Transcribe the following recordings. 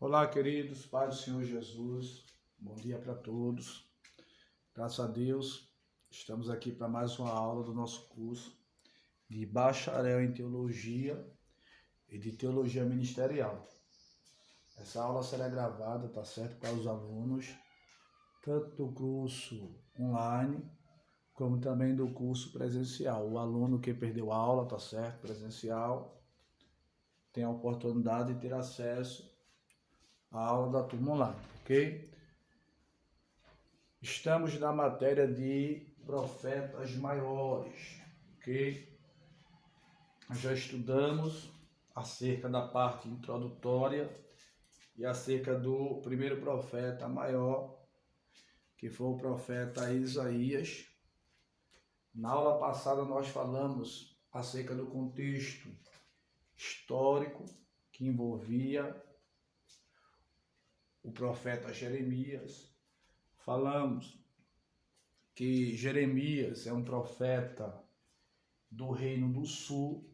Olá, queridos, Pai do Senhor Jesus, bom dia para todos. Graças a Deus, estamos aqui para mais uma aula do nosso curso de Bacharel em Teologia e de Teologia Ministerial. Essa aula será gravada, tá certo, para os alunos, tanto do curso online, como também do curso presencial. O aluno que perdeu a aula, tá certo, presencial, tem a oportunidade de ter acesso à aula da turma online, ok? Estamos na matéria de profetas maiores, ok? Nós já estudamos acerca da parte introdutória e acerca do primeiro profeta maior, que foi o profeta Isaías. Na aula passada nós falamos acerca do contexto histórico que envolvia o profeta Jeremias. Falamos que Jeremias é um profeta do Reino do Sul,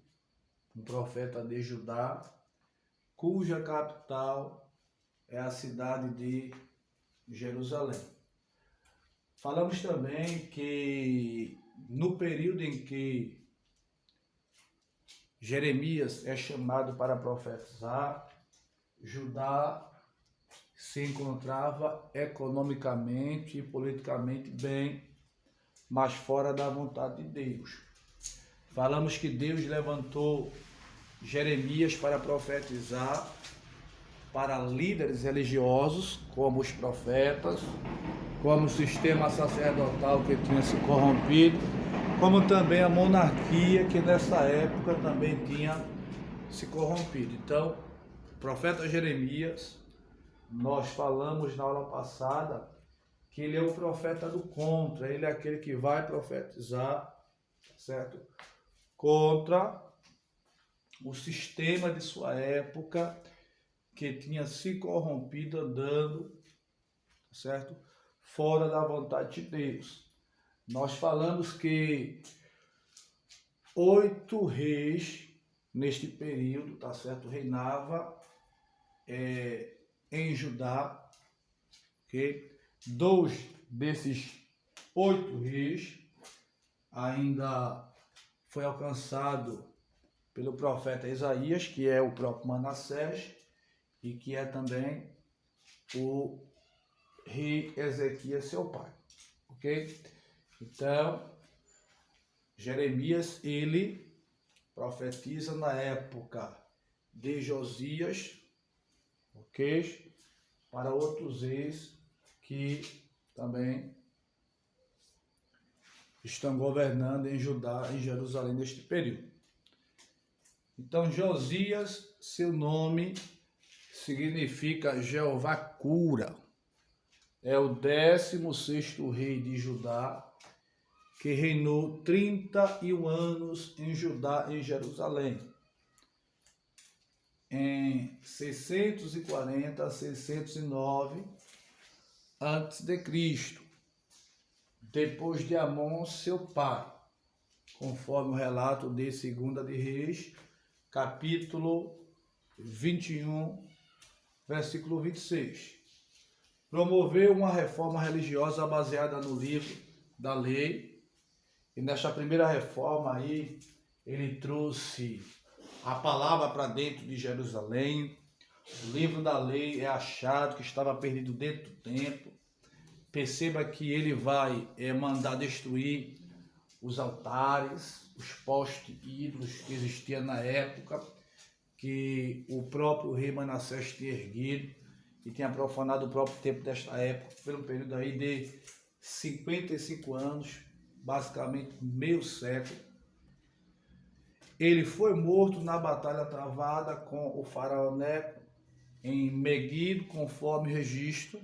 um profeta de Judá, cuja capital é a cidade de Jerusalém. Falamos também que no período em que Jeremias é chamado para profetizar, Judá se encontrava economicamente e politicamente bem, mas fora da vontade de Deus. Falamos que Deus levantou Jeremias para profetizar para líderes religiosos, como os profetas, como o sistema sacerdotal que tinha se corrompido, como também a monarquia que nessa época também tinha se corrompido. Então, o profeta Jeremias, nós falamos na aula passada que ele é o profeta do contra, ele é aquele que vai profetizar, certo? Contra o sistema de sua época que tinha se corrompido andando, certo? Fora da vontade de Deus. Nós falamos que 8 reis neste período, tá certo? Reinava em Judá, ok? 2 desses 8 reis ainda foi alcançado pelo profeta Isaías, que é o próprio Manassés, e que é também o rei Ezequias, seu pai, ok? Então, Jeremias, ele profetiza na época de Josias, ok? Para outros reis que também estão governando em Judá, em Jerusalém neste período. Então, Josias, seu nome significa Jeová cura. É o 16º rei de Judá, que reinou 31 anos em Judá, em Jerusalém, em 640 a 609 a.C., depois de Amon, seu pai, conforme o relato de 2 de Reis, capítulo 21, versículo 26. Promoveu uma reforma religiosa baseada no livro da lei, e nesta primeira reforma aí, ele trouxe a palavra para dentro de Jerusalém. O livro da lei é achado que estava perdido dentro do templo. Perceba que ele vai mandar destruir os altares, os postes ídolos que existiam na época, que o próprio rei Manassés tinha erguido e tinha profanado o próprio templo desta época, pelo período aí de 55 anos, basicamente meio século. Ele foi morto na batalha travada com o faraó Neco em Meguido, conforme registro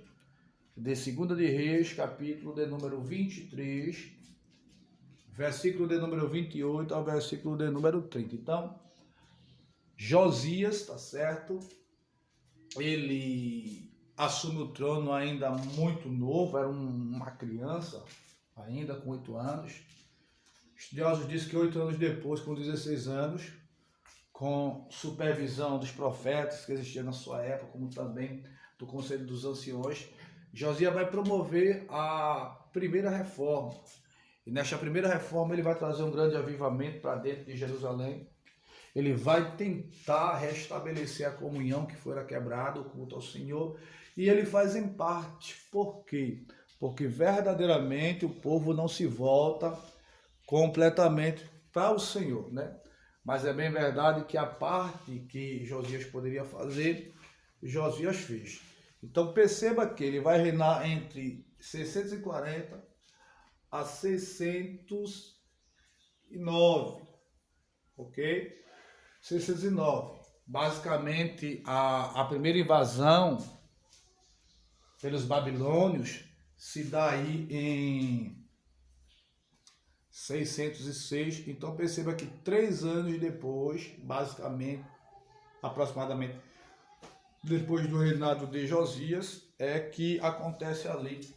de 2 de Reis, capítulo de número 23, versículo de número 28 ao versículo de número 30. Então, Josias, tá certo? Ele assume o trono ainda muito novo, era uma criança, ainda com 8 anos. Estudiosos dizem que 8 anos depois, com 16 anos, com supervisão dos profetas que existiam na sua época, como também do Conselho dos Anciões, Josias vai promover a primeira reforma. E nesta primeira reforma ele vai trazer um grande avivamento para dentro de Jerusalém. Ele vai tentar restabelecer a comunhão que fora quebrada, o culto ao Senhor. E ele faz em parte. Por quê? Porque verdadeiramente o povo não se volta completamente para o Senhor, né? Mas é bem verdade que a parte que Josias poderia fazer, Josias fez. Então perceba que ele vai reinar entre 640 a 609, ok? 609. Basicamente, a primeira invasão pelos babilônios se dá aí em 606. Então perceba que 3 anos depois, basicamente, aproximadamente, depois do reinado de Josias, é que acontece ali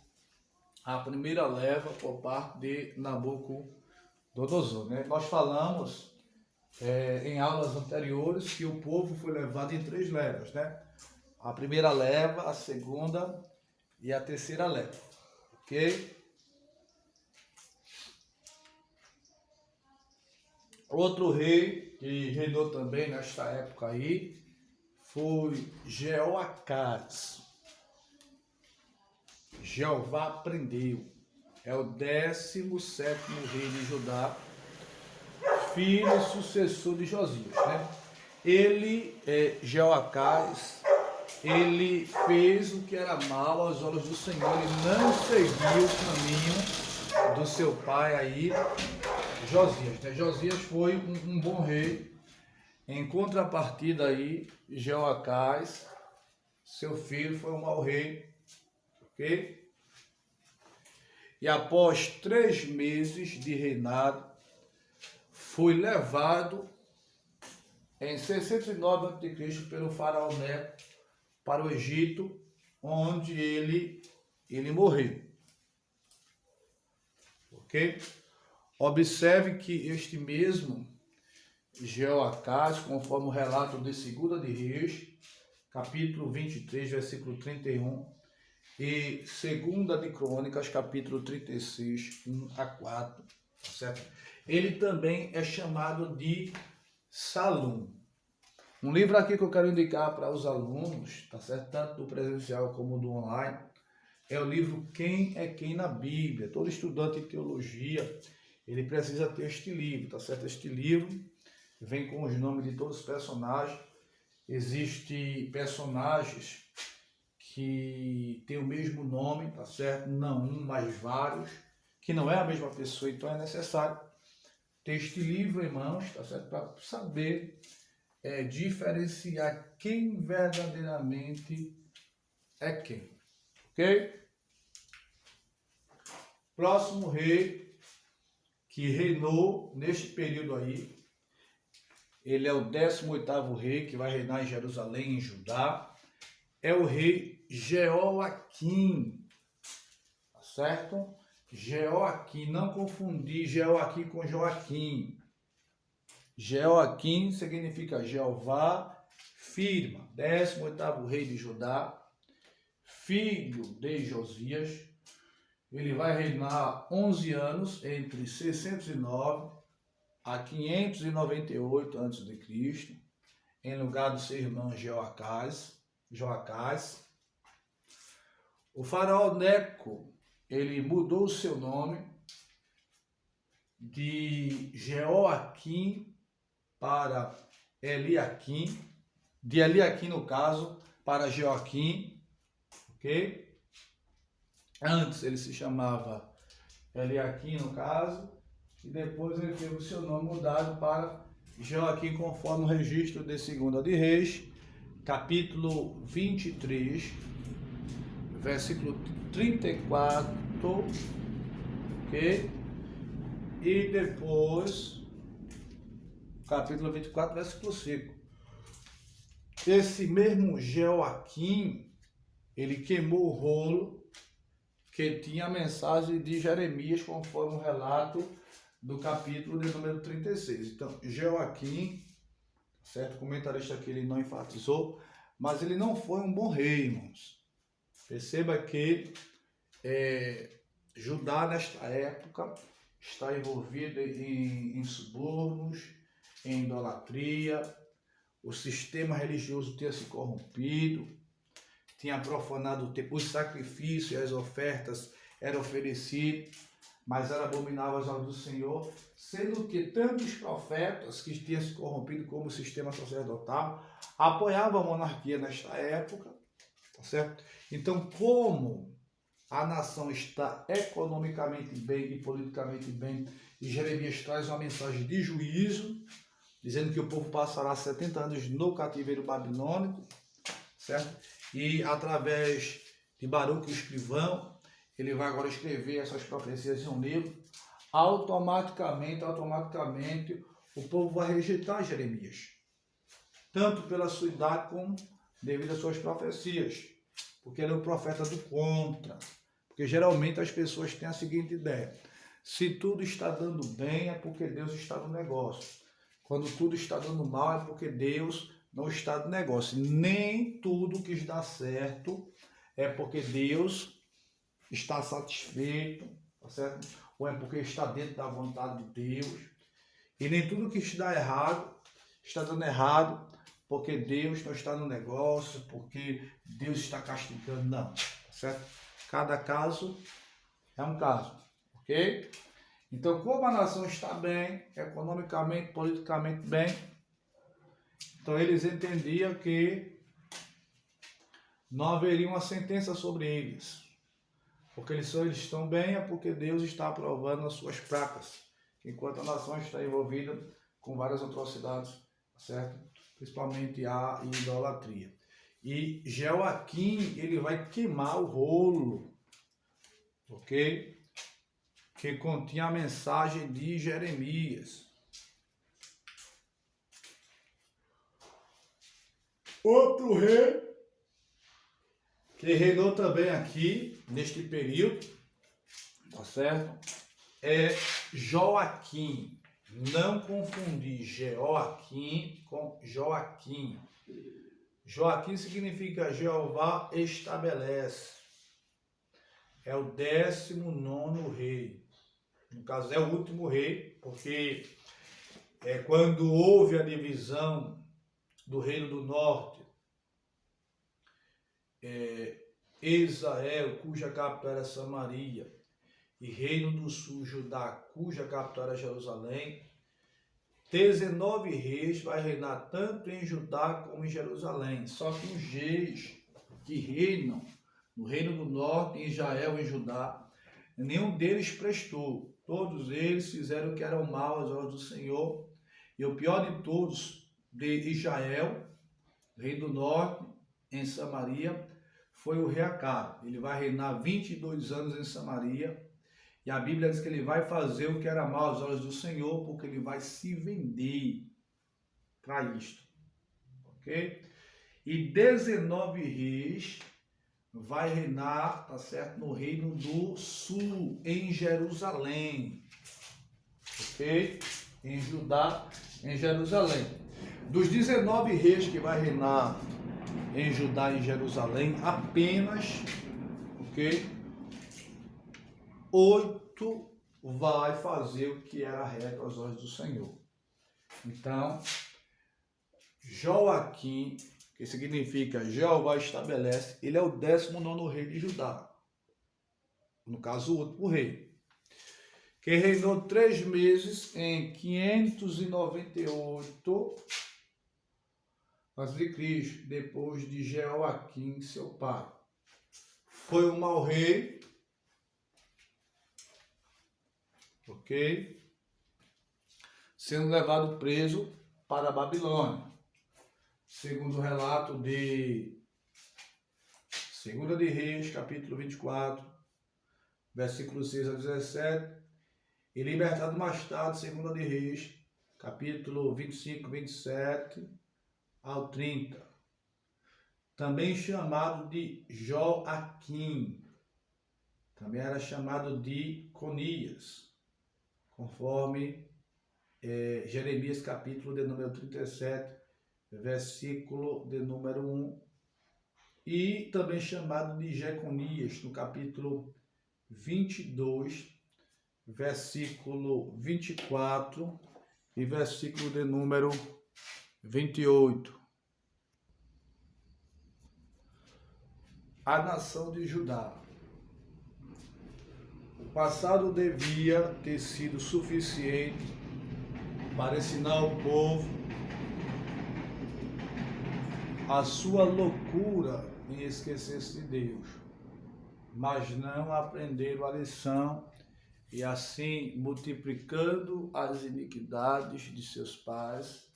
a primeira leva por parte de Nabucodonosor, né? Nós falamos em aulas anteriores que o povo foi levado em 3 levas, né? A primeira leva, a segunda e a terceira leva, ok? Outro rei que reinou também nesta época aí foi Jeoacás. Jeová prendeu. É o 17º rei de Judá, filho e sucessor de Josias, né? Ele, Jeoacás, ele fez o que era mal aos olhos do Senhor. Ele não seguiu o caminho do seu pai aí, Josias, né? Josias foi um bom rei. Em contrapartida aí, Jeoacás, seu filho, foi um mau rei, ok? E após 3 meses de reinado, foi levado em 609 a.C. pelo faraó Neco para o Egito, onde ele morreu, ok? Observe que este mesmo Jeoacás, conforme o relato de 2 de Reis, capítulo 23, versículo 31, e 2 de Crônicas, capítulo 36, 1 a 4, certo? Ele também é chamado de Salum. Um livro aqui que eu quero indicar para os alunos, tá certo? Tanto do presencial como do online, é o livro Quem é Quem na Bíblia. Todo estudante de teologia, ele precisa ter este livro, tá certo? Este livro vem com os nomes de todos os personagens. Existem personagens que têm o mesmo nome, tá certo? Não um, mas vários, que não é a mesma pessoa. Então é necessário ter este livro em mãos, tá certo? Para saber diferenciar quem verdadeiramente é quem, ok? Próximo rei que reinou neste período aí, ele é o 18º rei que vai reinar em Jerusalém, em Judá, é o rei Jeoaquim, tá certo? Jeoaquim, não confundir Jeoaquim com Joaquim. Jeoaquim significa Jeová firma, 18º rei de Judá, filho de Josias. Ele vai reinar 11 anos, entre 609 a 598 a.C., em lugar do seu irmão Joacás. O faraó Neco, ele mudou o seu nome de Jeoaquim para Eliaquim, de Eliaquim no caso, para Joaquim, ok? Antes ele se chamava Eliaquim no caso, e depois ele teve o seu nome mudado para Joaquim, conforme o registro de 2 de Reis, capítulo 23, versículo 34, ok? E depois, capítulo 24, versículo 5. Esse mesmo Joaquim, ele queimou o rolo que tinha a mensagem de Jeremias, conforme o relato do capítulo de número 36. Então, Joaquim, certo? O comentarista aqui ele não enfatizou, mas ele não foi um bom rei, irmãos. Perceba que Judá, nesta época, está envolvido em subornos, em idolatria, o sistema religioso tinha se corrompido, tinha profanado o templo, os sacrifícios e as ofertas eram oferecidos, mas eram abomináveis aos do Senhor, sendo que tantos profetas que tinham se corrompido como o sistema sacerdotal apoiavam a monarquia nesta época, tá certo? Então, como a nação está economicamente bem e politicamente bem, e Jeremias traz uma mensagem de juízo, dizendo que o povo passará 70 anos no cativeiro babilônico, certo? E através de Baruque, o escrivão, ele vai agora escrever essas profecias em um livro. Automaticamente, o povo vai rejeitar Jeremias, tanto pela sua idade como devido às suas profecias, porque ele é o profeta do contra. Porque geralmente as pessoas têm a seguinte ideia: se tudo está dando bem, é porque Deus está no negócio. Quando tudo está dando mal, é porque Deus não está no negócio. Nem tudo que dá certo é porque Deus está satisfeito, tá certo? Ou é porque está dentro da vontade de Deus. E nem tudo que está errado, está dando errado, porque Deus não está no negócio, porque Deus está castigando, não, tá certo? Cada caso é um caso, ok? Então, como a nação está bem, economicamente, politicamente bem, então eles entendiam que não haveria uma sentença sobre eles. Porque eles estão bem é porque Deus está aprovando as suas práticas, enquanto a nação está envolvida com várias atrocidades, certo? Principalmente a idolatria. E Joaquim, ele vai queimar o rolo, ok? Que continha a mensagem de Jeremias. Outro rei que reinou também aqui, neste período, tá certo? É Joaquim. Não confundir Jeoaquim com Joaquim. Joaquim significa Jeová estabelece. É o 19º rei. No caso, é o último rei, porque quando houve a divisão do Reino do Norte, Israel, cuja capital era Samaria, e Reino do Sul, Judá, cuja capital era Jerusalém, 19 reis vai reinar tanto em Judá como em Jerusalém. Só que os reis que reinam no Reino do Norte, em Israel e em Judá, nenhum deles prestou. Todos eles fizeram o que era o mal aos olhos do Senhor. E o pior de todos, de Israel, rei do norte, em Samaria, foi o rei Acabe. Ele vai reinar 22 anos em Samaria. E a Bíblia diz que ele vai fazer o que era mal aos olhos do Senhor, porque ele vai se vender para isto. Ok? E 19 reis vai reinar, tá certo, no Reino do Sul, em Jerusalém, ok? Em Judá, em Jerusalém. Dos 19 reis que vai reinar em Judá e em Jerusalém, apenas, ok? 8 vai fazer o que era reto aos olhos do Senhor. Então, Joaquim, que significa Jeová estabelece, ele é o 19º rei de Judá. No caso, o último rei. Que reinou 3 meses em 598 a.C., depois de Jeoaquim, seu pai. Foi um mau rei, ok? Sendo levado preso para a Babilônia. Segundo o relato de 2 de Reis, capítulo 24, versículos 6 a 17, e libertado mais tarde, 2 de Reis, capítulo 25, 27 ao 30. Também chamado de Joaquim, também era chamado de Conias, conforme Jeremias, capítulo de número 37, versículo de número 1, e também chamado de Jeconias, no capítulo 22, versículo 24 e versículo de número 28. A nação de Judá. O passado devia ter sido suficiente para ensinar ao povo a sua loucura em esquecer-se de Deus, mas não aprenderam a lição e assim, multiplicando as iniquidades de seus pais,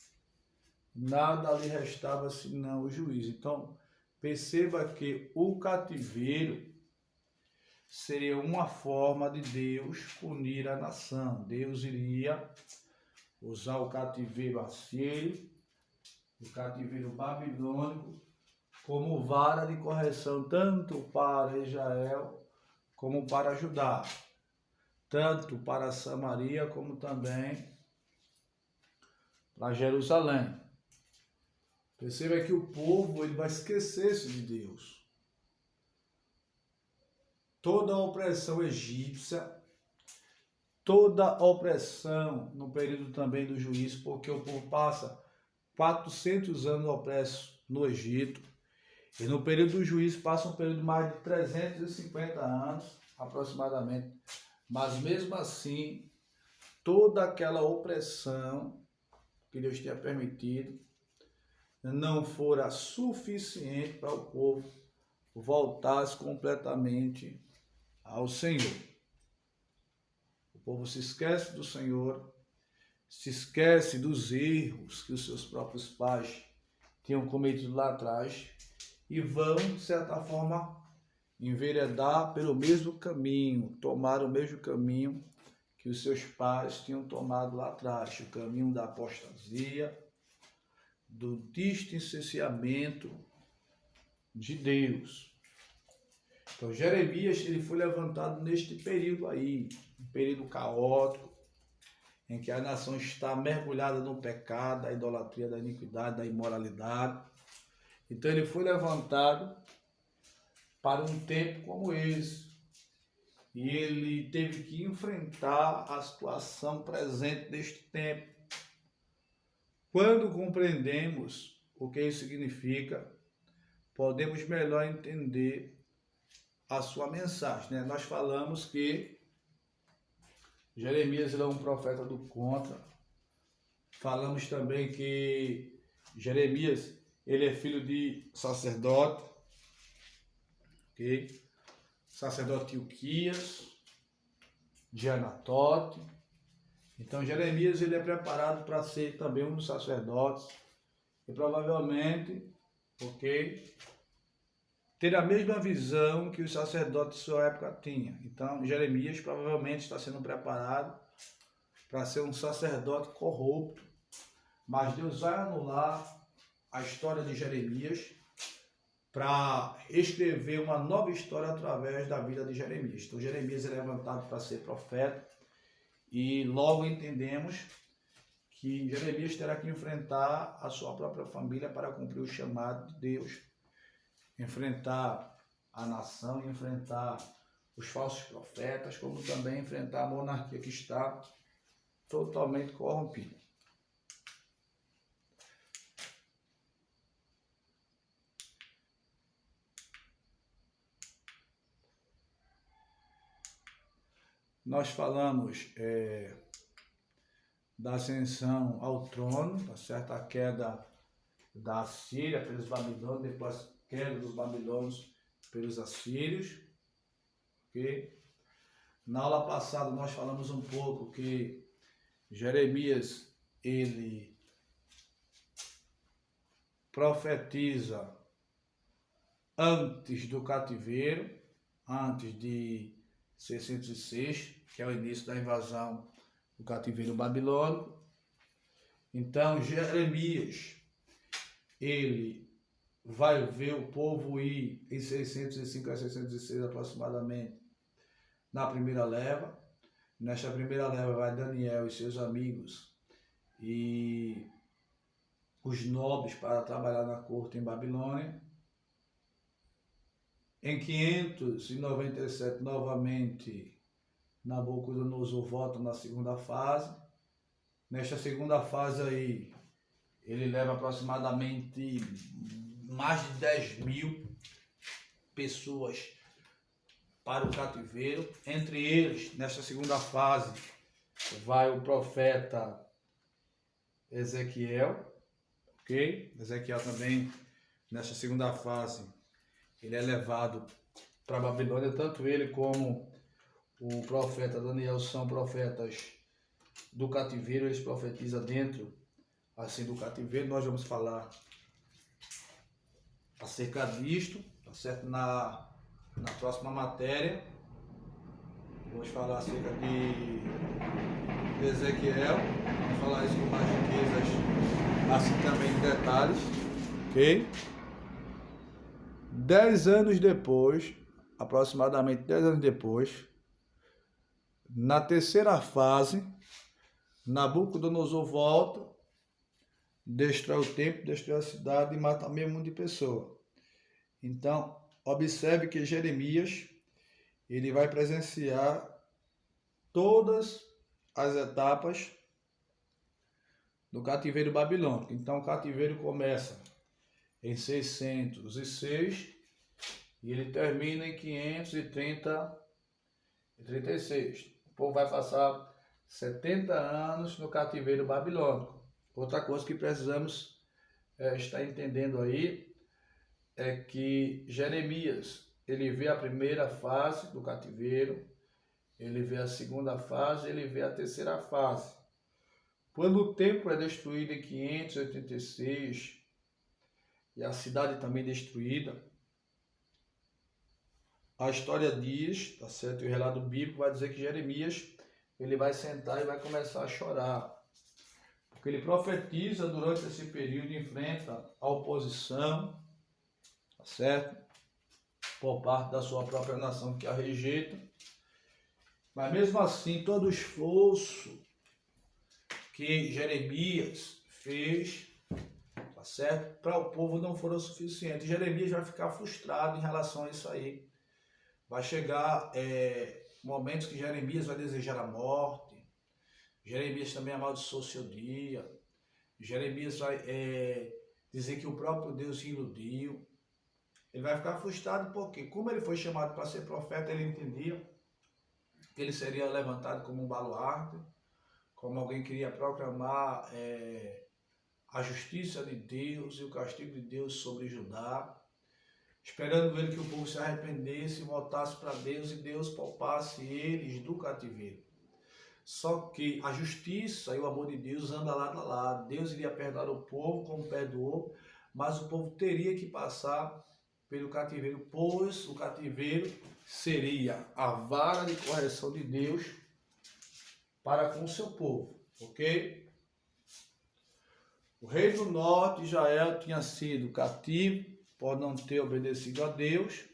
nada lhe restava senão o juízo. Então, perceba que o cativeiro seria uma forma de Deus punir a nação. Deus iria usar o cativeiro assírio, o cativeiro babilônico, como vara de correção tanto para Israel como para Judá, tanto para Samaria como também para Jerusalém. Perceba que o povo ele vai esquecer-se de Deus. Toda a opressão egípcia, toda a opressão no período também do juízo, porque o povo passa 400 anos opresso no Egito, e no período do juízo passa um período de mais de 350 anos, aproximadamente. Mas mesmo assim, toda aquela opressão que Deus tinha permitido não fora suficiente para o povo voltar completamente ao Senhor. O povo se esquece do Senhor, se esquece dos erros que os seus próprios pais tinham cometido lá atrás e vão, de certa forma, enveredar pelo mesmo caminho, tomar o mesmo caminho que os seus pais tinham tomado lá atrás, o caminho da apostasia, do distanciamento de Deus. Então, Jeremias ele foi levantado neste período aí, um período caótico, em que a nação está mergulhada no pecado, da idolatria, da iniquidade, da imoralidade. Então, ele foi levantado para um tempo como esse. E ele teve que enfrentar a situação presente deste tempo. Quando compreendemos o que isso significa, podemos melhor entender a sua mensagem, né? Nós falamos que Jeremias é um profeta do contra. Falamos também que Jeremias ele é filho de sacerdote, ok? Sacerdote Ilquias, de Anatote. Então Jeremias ele é preparado para ser também um dos sacerdotes e provavelmente, ok, ter a mesma visão que os sacerdotes de sua época tinham. Então, Jeremias provavelmente está sendo preparado para ser um sacerdote corrupto, mas Deus vai anular a história de Jeremias para escrever uma nova história através da vida de Jeremias. Então, Jeremias é levantado para ser profeta e logo entendemos que Jeremias terá que enfrentar a sua própria família para cumprir o chamado de Deus. Enfrentar a nação, enfrentar os falsos profetas, como também enfrentar a monarquia que está totalmente corrompida. Nós falamos da ascensão ao trono, tá certo? A queda da Síria pelos babilônios, depois a queda dos babilônios pelos assírios, ok? Na aula passada nós falamos um pouco que Jeremias, ele profetiza antes do cativeiro, antes de 606, que é o início da invasão do cativeiro babilônico. Então, Jeremias, ele vai ver o povo ir em 605 a 606 aproximadamente, na primeira leva. Nesta primeira leva vai Daniel e seus amigos e os nobres para trabalhar na corte em Babilônia. Em 597, novamente, Nabucodonosor volta na segunda fase. Nesta segunda fase aí, ele leva aproximadamente mais de 10.000 pessoas para o cativeiro. Entre eles, nesta segunda fase, vai o profeta Ezequiel, ok? Ezequiel também, nesta segunda fase, ele é levado para a Babilônia. Tanto ele como o profeta Daniel são profetas do cativeiro. Eles profetizam dentro assim do cativeiro. Nós vamos falar acerca disto, tá certo? Na próxima matéria vamos falar acerca de Ezequiel. Vamos falar isso com mais riquezas, assim também em detalhes, ok? 10 anos depois, aproximadamente 10 anos depois, na terceira fase, Nabucodonosor volta, destrói o templo, destrói a cidade e mata meio mundo de pessoas. Então, observe que Jeremias, ele vai presenciar todas as etapas do cativeiro babilônico. Então, o cativeiro começa em 606 e ele termina em 536. O povo vai passar 70 anos no cativeiro babilônico. Outra coisa que precisamos estar entendendo aí é que Jeremias, ele vê a primeira fase do cativeiro, ele vê a segunda fase, ele vê a terceira fase. Quando o templo é destruído em 586 e a cidade também destruída, a história diz, tá certo? E o relato bíblico vai dizer que Jeremias, ele vai sentar e vai começar a chorar. Porque ele profetiza durante esse período, enfrenta a oposição, tá certo? Por parte da sua própria nação que a rejeita. Mas mesmo assim, todo o esforço que Jeremias fez, tá certo? Para o povo não foram suficientes. Jeremias vai ficar frustrado em relação a isso aí. Vai chegar momentos que Jeremias vai desejar a morte. Jeremias também amaldiçoou seu dia. Jeremias vai dizer que o próprio Deus iludiu. Ele vai ficar frustrado porque, como ele foi chamado para ser profeta, ele entendia que ele seria levantado como um baluarte, como alguém que iria proclamar a justiça de Deus e o castigo de Deus sobre Judá, esperando ele que o povo se arrependesse e voltasse para Deus e Deus poupasse eles do cativeiro. Só que a justiça e o amor de Deus andam lado a lado. Deus iria perdoar o povo como perdoou, mas o povo teria que passar pelo cativeiro, pois o cativeiro seria a vara de correção de Deus para com o seu povo, ok? O rei do norte, Israel, tinha sido cativo por não ter obedecido a Deus.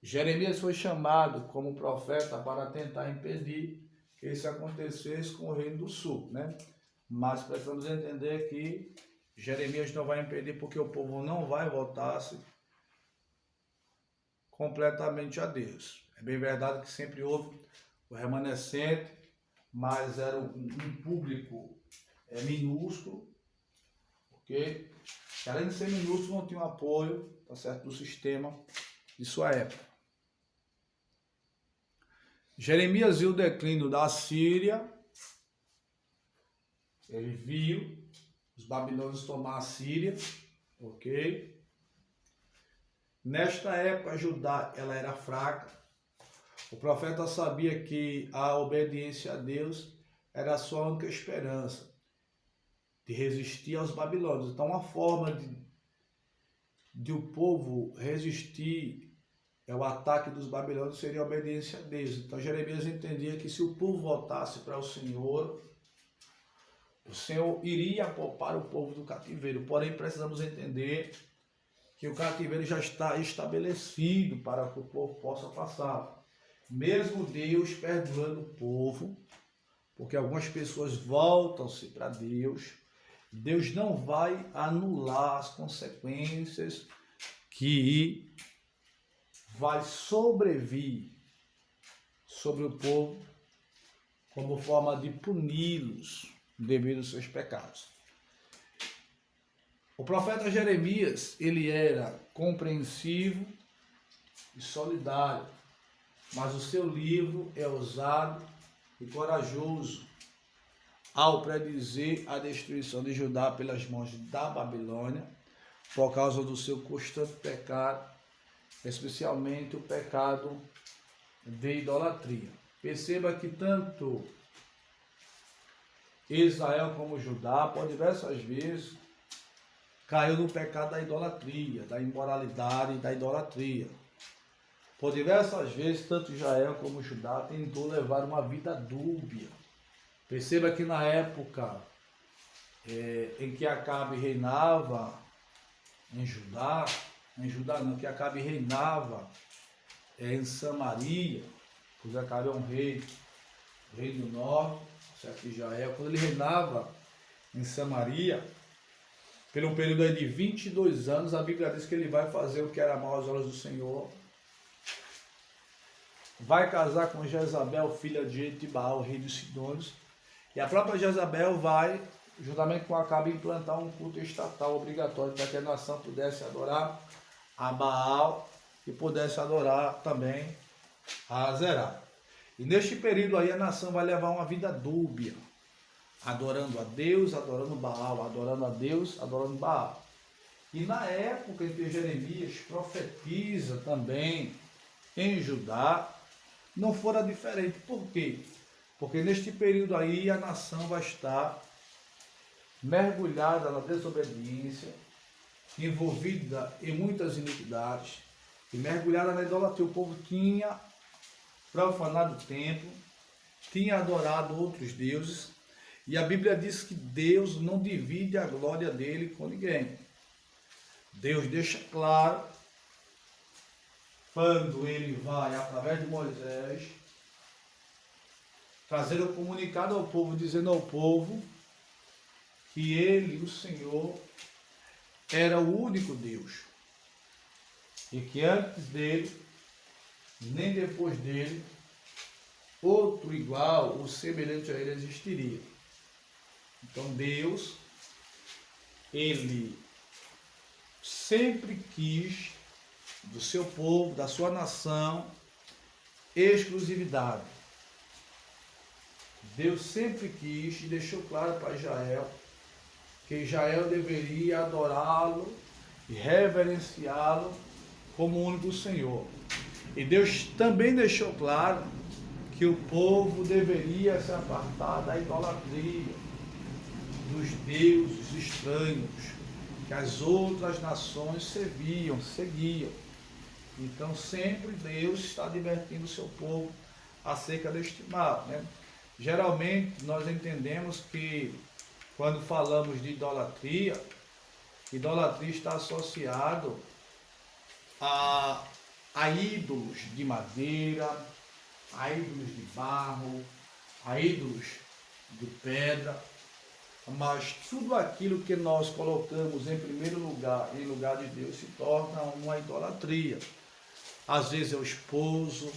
Jeremias foi chamado como profeta para tentar impedir que isso acontecesse com o reino do sul, né? Mas precisamos entender que Jeremias não vai impedir porque o povo não vai voltar-se completamente a Deus. É bem verdade que sempre houve o remanescente, mas era um público minúsculo, ok? Que além de ser minúsculo, não tinha um apoio, tá certo, do sistema de sua época. Jeremias viu o declínio da Síria, ele viu os babilônios tomar a Síria, ok? Nesta época, Judá ela era fraca. O profeta sabia que a obediência a Deus era a sua única esperança de resistir aos babilônios. Então, uma forma de o povo resistir ao ataque dos babilônios seria a obediência a Deus. Então, Jeremias entendia que se o povo voltasse para o Senhor iria poupar o povo do cativeiro. Porém, precisamos entender que o cativeiro já está estabelecido para que o povo possa passar. Mesmo Deus perdoando o povo, porque algumas pessoas voltam-se para Deus, Deus não vai anular as consequências que vai sobrevir sobre o povo como forma de puni-los devido aos seus pecados. O profeta Jeremias, ele era compreensivo e solidário, mas o seu livro é ousado e corajoso ao predizer a destruição de Judá pelas mãos da Babilônia, por causa do seu constante pecado, especialmente o pecado de idolatria. Perceba que tanto Israel como Judá, por diversas vezes, caiu no pecado da idolatria, da imoralidade e da idolatria. Por diversas vezes, tanto Israel como Judá tentou levar uma vida dúbia. Perceba que na época em que Acabe reinava em Judá não, que Acabe reinava em Samaria, pois Acabe é um rei do norte, certo? Israel, quando ele reinava em Samaria, pelo período aí de 22 anos, a Bíblia diz que ele vai fazer o que era mal aos olhos do Senhor, vai casar com Jezabel, filha de Etibaal, rei dos Sidônios, e a própria Jezabel vai, juntamente com Acabe, implantar um culto estatal obrigatório para que a nação pudesse adorar a Baal e pudesse adorar também a Azerá. E neste período aí a nação vai levar uma vida dúbia, adorando a Deus, adorando Baal, adorando a Deus, adorando Baal. E na época em que Jeremias profetiza também em Judá, não fora diferente. Por quê? Porque neste período aí a nação vai estar mergulhada na desobediência, envolvida em muitas iniquidades e mergulhada na idolatria. O povo tinha profanado o templo, tinha adorado outros deuses, e a Bíblia diz que Deus não divide a glória dele com ninguém. Deus deixa claro, quando ele vai, através de Moisés, trazer o comunicado ao povo, dizendo ao povo que ele, o Senhor, era o único Deus, e que antes dele, nem depois dele, outro igual ou semelhante a ele existiria. Então Deus, ele sempre quis do seu povo, da sua nação, exclusividade. Deus sempre quis e deixou claro para Israel que Israel deveria adorá-lo e reverenciá-lo como o único Senhor. E Deus também deixou claro que o povo deveria se apartar da idolatria, dos deuses estranhos que as outras nações seguiam. Então sempre Deus está advertindo o seu povo acerca deste mal, né? Geralmente nós entendemos que quando falamos de idolatria está associado a ídolos de madeira, a ídolos de barro, a ídolos de pedra, mas tudo aquilo que nós colocamos em primeiro lugar, em lugar de Deus, se torna uma idolatria. Às vezes é o esposo,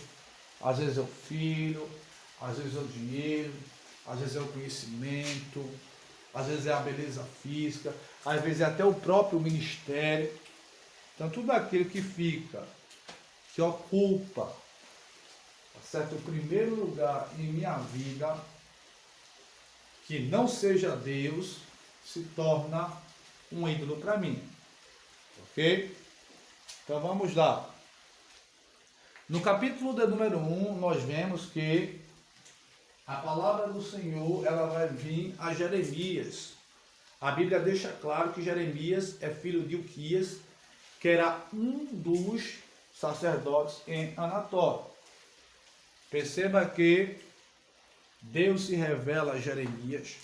às vezes é o filho, às vezes é o dinheiro, às vezes é o conhecimento, às vezes é a beleza física, às vezes é até o próprio ministério. Então tudo aquilo que ocupa, certo, o primeiro lugar em minha vida, que não seja Deus, se torna um ídolo para mim. Ok? Então vamos lá. No capítulo de número 1, nós vemos que a palavra do Senhor, ela vai vir a Jeremias. A Bíblia deixa claro que Jeremias é filho de Uquias, que era um dos sacerdotes em Anatólia. Perceba que Deus se revela a Jeremias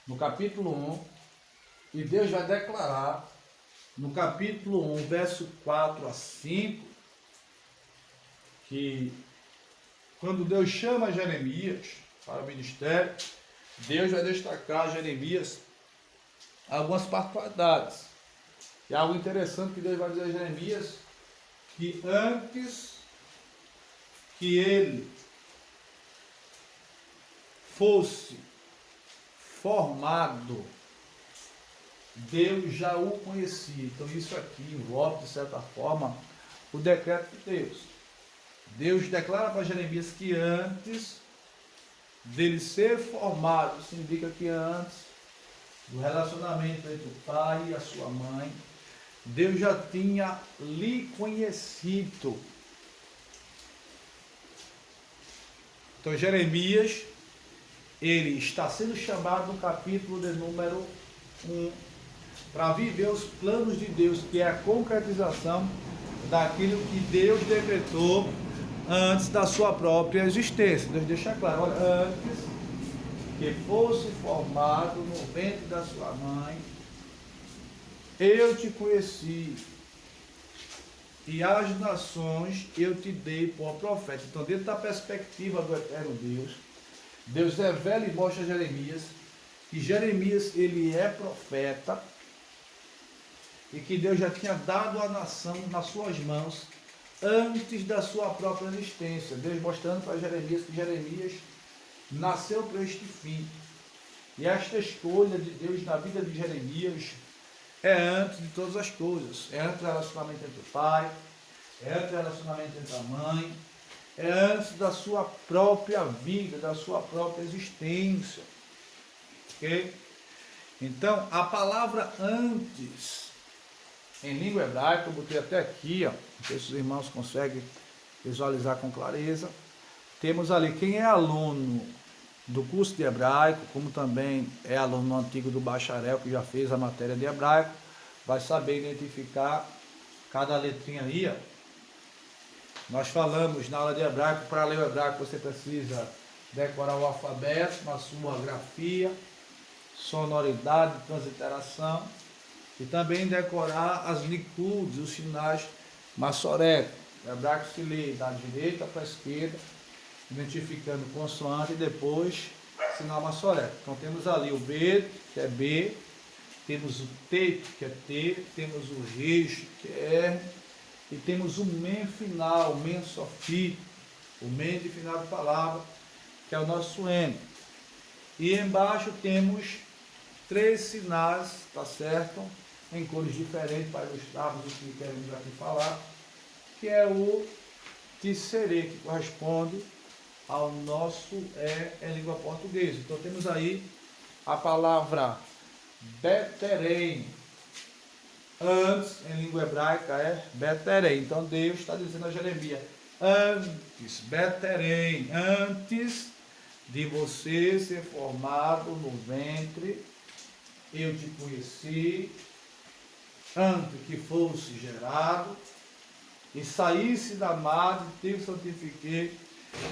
no capítulo 1, e Deus vai declarar no capítulo 1, verso 4 a 5, que quando Deus chama Jeremias para o ministério, Deus vai destacar a Jeremias algumas particularidades. E algo interessante que Deus vai dizer a Jeremias, que antes que ele fosse formado, Deus já o conhecia. Então isso aqui envolve, de certa forma, o decreto de Deus. Deus declara para Jeremias que antes dele ser formado, isso indica que antes do relacionamento entre o pai e a sua mãe, Deus já tinha lhe conhecido. Então Jeremias, ele está sendo chamado no capítulo de número 1 para viver os planos de Deus, que é a concretização daquilo que Deus decretou antes da sua própria existência. Deus deixa claro, olha, antes que fosse formado no ventre da sua mãe, eu te conheci, e às nações eu te dei por profeta. Então, dentro da perspectiva do eterno Deus, Deus revela e mostra a Jeremias que Jeremias, ele é profeta, e que Deus já tinha dado a nação nas suas mãos antes da sua própria existência. Deus mostrando para Jeremias que Jeremias nasceu para este fim. E esta escolha de Deus na vida de Jeremias é antes de todas as coisas. É antes do relacionamento entre o pai, é antes do relacionamento entre a mãe, é antes da sua própria vida, da sua própria existência. Ok? Então, a palavra antes, em língua hebraica, eu botei até aqui, ó, não sei se os irmãos conseguem visualizar com clareza. Temos ali quem é aluno do curso de hebraico, como também é aluno antigo do bacharel, que já fez a matéria de hebraico, vai saber identificar cada letrinha aí, ó. Nós falamos na aula de hebraico, para ler o hebraico você precisa decorar o alfabeto na sua grafia, sonoridade, transliteração, e também decorar as licudes, os sinais maçoréticos. O hebraico se lê da direita para a esquerda, identificando consoante e depois sinal maçorético. Então temos ali o B, que é B, temos o T, que é T, temos o Resh, que é R, e temos o Men final, o Men sofit, o Men de final de palavra, que é o nosso N. E embaixo temos 3 sinais, tá certo? Em cores diferentes para ilustrarmos o que queremos aqui falar, que é o Tisserê, que corresponde ao nosso em língua portuguesa. Então temos aí a palavra Beterem, antes em língua hebraica é Beterem. Então Deus está dizendo a Jeremias, antes, Beterem, antes de você ser formado no ventre, eu te conheci, antes que fosse gerado e saísse da madre, te santifiquei,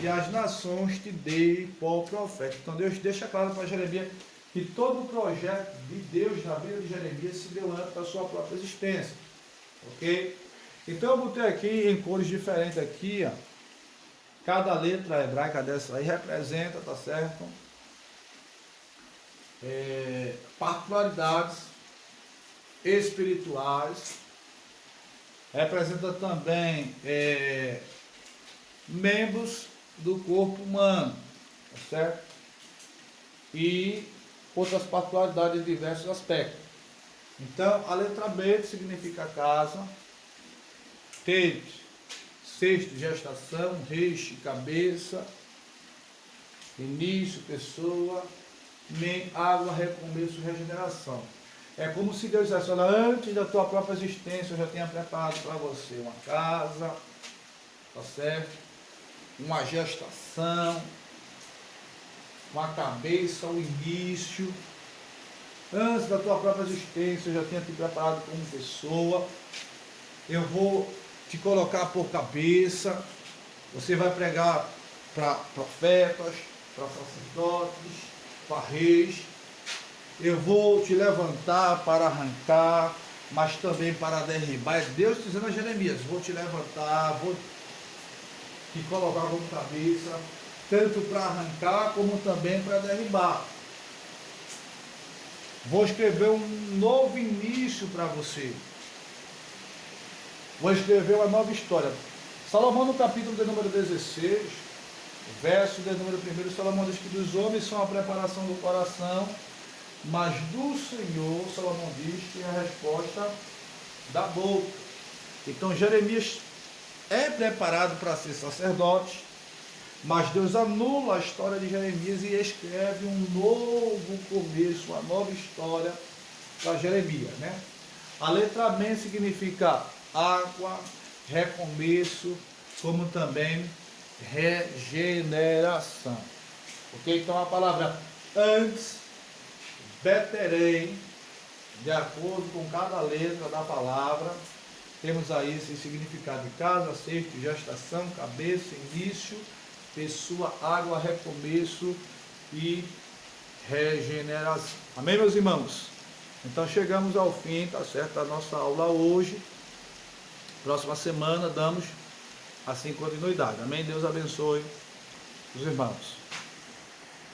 e as nações te dei por profeta. Então Deus deixa claro para Jeremias que todo o projeto de Deus na vida de Jeremias se deu antes da sua própria existência. Ok? Então eu botei aqui em cores diferentes aqui, ó. Cada letra hebraica dessa aí representa, tá certo? Particularidades espirituais. Representa também membros do corpo humano, tá certo? E outras particularidades de diversos aspectos. Então, a letra B significa casa, T, cesto, gestação, Resh, cabeça, início, pessoa, Men, água, recomeço, regeneração. É como se Deus dissesse, olha, antes da tua própria existência eu já tinha preparado para você uma casa, tá certo? Uma gestação, uma cabeça, um início. Antes da tua própria existência eu já tinha te preparado como pessoa. Eu vou te colocar por cabeça. Você vai pregar para profetas, para sacerdotes, para reis. Eu vou te levantar para arrancar, mas também para derribar. É Deus dizendo a Jeremias, vou te levantar, vou te colocar como cabeça, tanto para arrancar como também para derribar. Vou escrever um novo início para você. Vou escrever uma nova história. Salomão, no capítulo de número 16, verso de número 1, Salomão diz que dos homens são a preparação do coração, mas do Senhor, Salomão diz que é a resposta da boca. Então Jeremias é preparado para ser sacerdote, mas Deus anula a história de Jeremias e escreve um novo começo, uma nova história para Jeremias, né? A letra Men significa água, recomeço, como também regeneração. Ok? Então a palavra antes, beterei, de acordo com cada letra da palavra, temos aí esse significado de casa, cesto, gestação, cabeça, início, pessoa, água, recomeço e regeneração. Amém, meus irmãos? Então chegamos ao fim, tá certo, da nossa aula hoje. Próxima semana damos assim continuidade. Amém? Deus abençoe os irmãos.